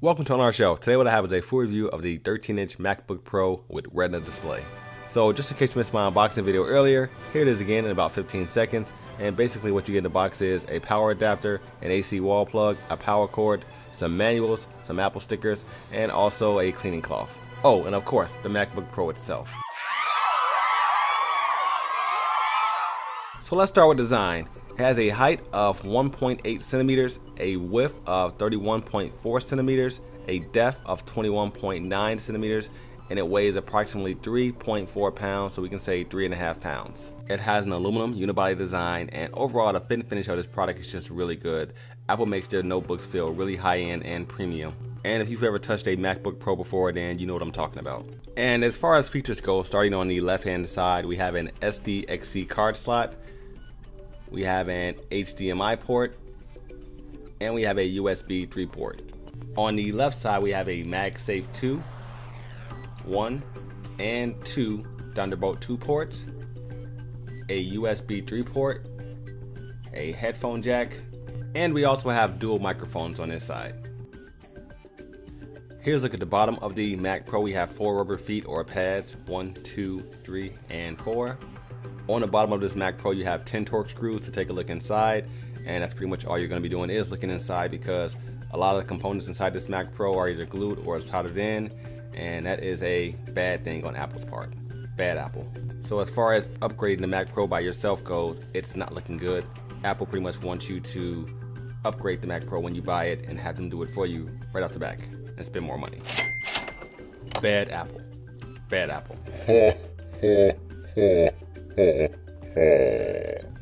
Welcome to our show. Today what I have is a full review of the 13-inch MacBook Pro with Retina display. So just in case you missed my unboxing video earlier, here it is again in about 15 seconds. And basically what you get in the box is a power adapter, an AC wall plug, a power cord, some manuals, some Apple stickers, and also a cleaning cloth. Oh, and of course, the MacBook Pro itself. So let's start with design. It has a height of 1.8 centimeters, a width of 31.4 centimeters, a depth of 21.9 centimeters, and it weighs approximately 3.4 pounds, so we can say 3.5 pounds. It has an aluminum unibody design, and overall the fit and finish of this product is just really good. Apple makes their notebooks feel really high-end and premium. And if you've ever touched a MacBook Pro before, then you know what I'm talking about. And as far as features go, starting on the left-hand side, we have an SD-XC card slot. We have an HDMI port, and we have a USB 3 port. On the left side, we have a MagSafe 2, 1 and 2 Thunderbolt 2 ports, a USB 3 port, a headphone jack, and we also have dual microphones on this side. Here's a look at the bottom of the Mac Pro. We have 4 rubber feet or pads, 1, 2, 3, and 4. On the bottom of this Mac Pro, you have 10 Torx screws to take a look inside, and that's pretty much all you're going to be doing is looking inside, because a lot of the components inside this Mac Pro are either glued or soldered in, and that is a bad thing on Apple's part. Bad Apple. So as far as upgrading the Mac Pro by yourself goes, it's not looking good. Apple pretty much wants you to upgrade the Mac Pro when you buy it and have them do it for you right off the back and spend more money. Bad Apple. Bad Apple.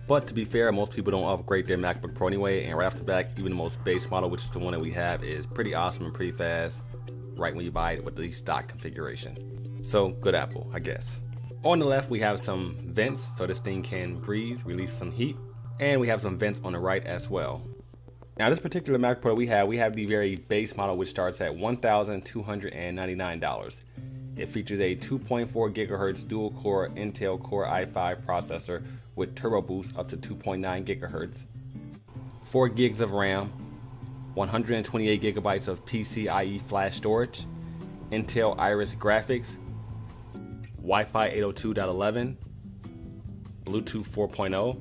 But to be fair, most people don't upgrade their MacBook Pro anyway, and right off the back, even the most base model, which is the one that we have, is pretty awesome and pretty fast right when you buy it with the stock configuration. So good Apple, I guess. On the left, we have some vents so this thing can breathe, release some heat, and we have some vents on the right as well. Now this particular Mac Pro we have the very base model, which starts at $1,299. It features a 2.4 gigahertz dual-core Intel Core i5 processor with turbo boost up to 2.9 gigahertz, 4 gigs of RAM, 128 gigabytes of PCIe flash storage, Intel Iris graphics, Wi-Fi 802.11, Bluetooth 4.0,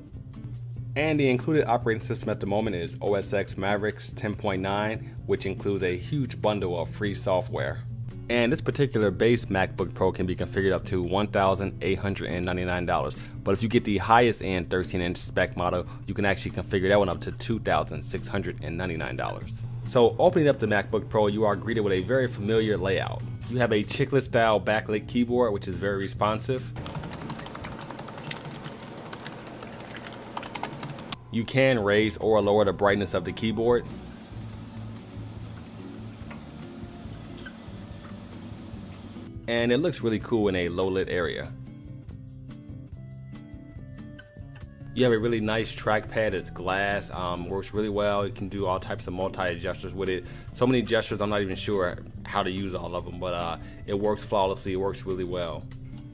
and the included operating system at the moment is OS X Mavericks 10.9, which includes a huge bundle of free software. And this particular base MacBook Pro can be configured up to $1,899. But if you get the highest end 13-inch spec model, you can actually configure that one up to $2,699. So opening up the MacBook Pro, you are greeted with a very familiar layout. You have a chiclet style backlit keyboard, which is very responsive. You can raise or lower the brightness of the keyboard. And it looks really cool in a low lit area. You have a really nice trackpad. It's glass, works really well. You can do all types of multi gestures with it. So many gestures, I'm not even sure how to use all of them, but it works flawlessly. It works really well.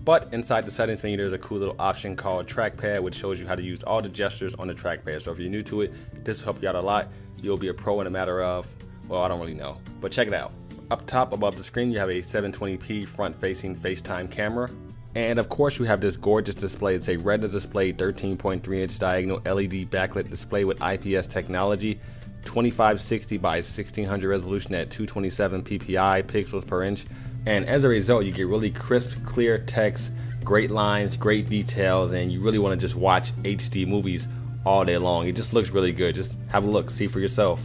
But inside the settings menu, there's a cool little option called trackpad, which shows you how to use all the gestures on the trackpad. So if you're new to it, this will help you out a lot. You'll be a pro in a matter of, well, I don't really know, but check it out. Up top above the screen, you have a 720p front-facing FaceTime camera. And of course, you have this gorgeous display. It's a Retina display, 13.3-inch diagonal LED backlit display with IPS technology, 2560 by 1600 resolution at 227 ppi pixels per inch. And as a result, you get really crisp, clear text, great lines, great details, and you really want to just watch HD movies all day long. It just looks really good. Just have a look, see for yourself.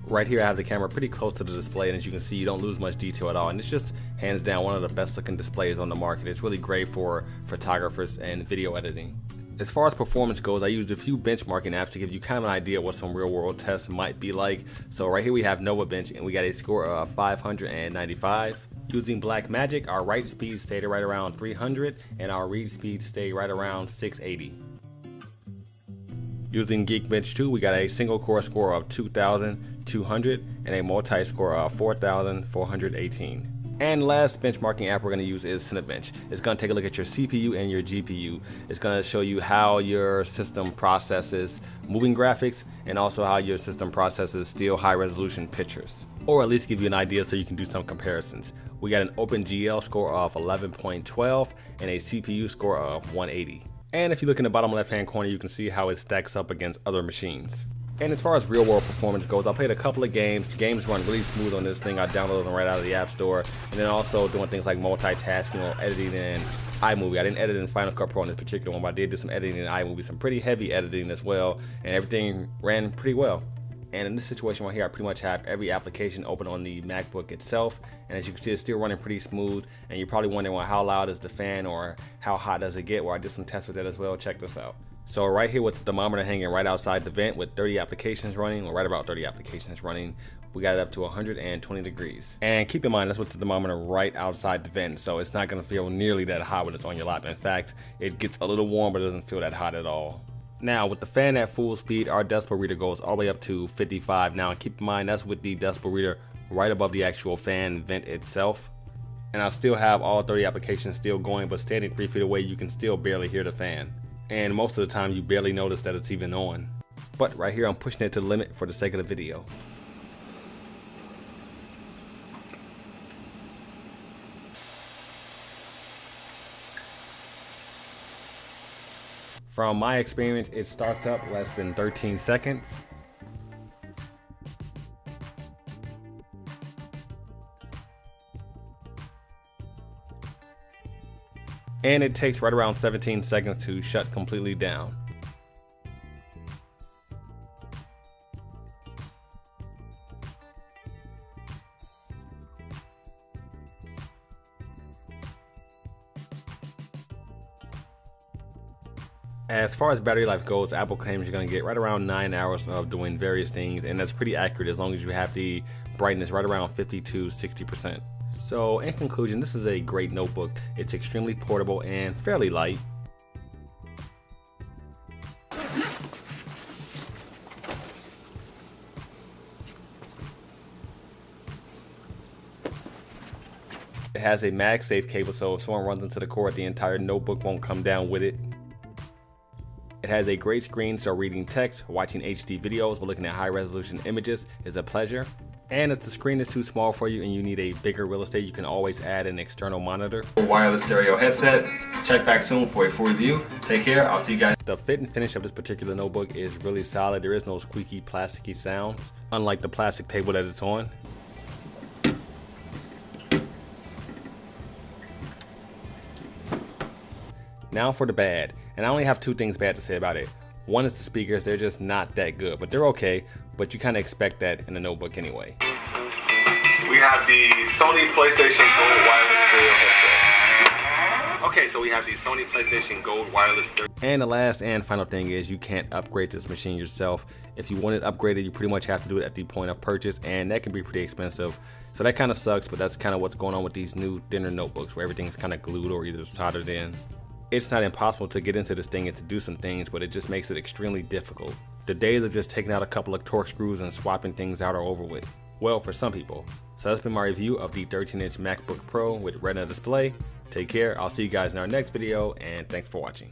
Right here I have the camera pretty close to the display, and as you can see, you don't lose much detail at all, and it's just hands down one of the best looking displays on the market. It's really great for photographers and video editing. As far as performance goes, I used a few benchmarking apps to give you kind of an idea what some real world tests might be like. So right here we have NovaBench, and we got a score of 595. Using Blackmagic, our write speed stayed right around 300 and our read speed stayed right around 680. Using Geekbench 2, we got a single core score of 2,200 and a multi-score of 4,418. And last benchmarking app we're going to use is Cinebench. It's going to take a look at your CPU and your GPU. It's going to show you how your system processes moving graphics and also how your system processes still high resolution pictures. Or at least give you an idea so you can do some comparisons. We got an OpenGL score of 11.12 and a CPU score of 180. And if you look in the bottom left hand corner, you can see how it stacks up against other machines. And as far as real world performance goes, I played a couple of games. The games run really smooth on this thing. I downloaded them right out of the App Store. And then also doing things like multitasking or editing in iMovie. I didn't edit in Final Cut Pro in this particular one, but I did do some editing in iMovie, some pretty heavy editing as well. And everything ran pretty well. And in this situation right here, I pretty much have every application open on the MacBook itself. And as you can see, it's still running pretty smooth. And you're probably wondering, well, how loud is the fan or how hot does it get? Well, I did some tests with that as well. Check this out. So right here with the thermometer hanging right outside the vent with 30 applications running, or right about 30 applications running, we got it up to 120 degrees. And keep in mind, that's with the thermometer right outside the vent, so it's not gonna feel nearly that hot when it's on your lap. In fact, it gets a little warm, but it doesn't feel that hot at all. Now, with the fan at full speed, our decibel reader goes all the way up to 55. Now, keep in mind, that's with the decibel reader right above the actual fan vent itself. And I still have all 30 applications still going, but standing 3 feet away, you can still barely hear the fan. And most of the time you barely notice that it's even on. But right here I'm pushing it to the limit for the sake of the video. From my experience, it starts up less than 13 seconds. And it takes right around 17 seconds to shut completely down. As far as battery life goes, Apple claims you're going to get right around 9 hours of doing various things, and that's pretty accurate as long as you have the brightness right around 50 to 60%. So in conclusion, this is a great notebook. It's extremely portable and fairly light. It has a MagSafe cable, so if someone runs into the cord, the entire notebook won't come down with it. It has a great screen, so reading text, watching HD videos, or looking at high resolution images is a pleasure. And if the screen is too small for you and you need a bigger real estate, you can always add an external monitor. Wireless stereo headset. Check back soon for a full review. Take care. I'll see you guys. The fit and finish of this particular notebook is really solid. There is no squeaky, plasticky sounds, unlike the plastic table that it's on. Now for the bad. And I only have 2 things bad to say about it. One is the speakers. They're just not that good, but they're okay. But you kind of expect that in a notebook anyway. We have the Sony PlayStation Gold Wireless Stereo headset. Okay, so we have the Sony PlayStation Gold Wireless Stereo. And the last and final thing is you can't upgrade this machine yourself. If you want it upgraded, you pretty much have to do it at the point of purchase, and that can be pretty expensive. So that kind of sucks, but that's kind of what's going on with these new thinner notebooks where everything's kind of glued or either soldered in. It's not impossible to get into this thing and to do some things, but it just makes it extremely difficult. The days of just taking out a couple of torque screws and swapping things out are over with. Well, for some people. So that's been my review of the 13-inch MacBook Pro with Retina display. Take care. I'll see you guys in our next video, and thanks for watching.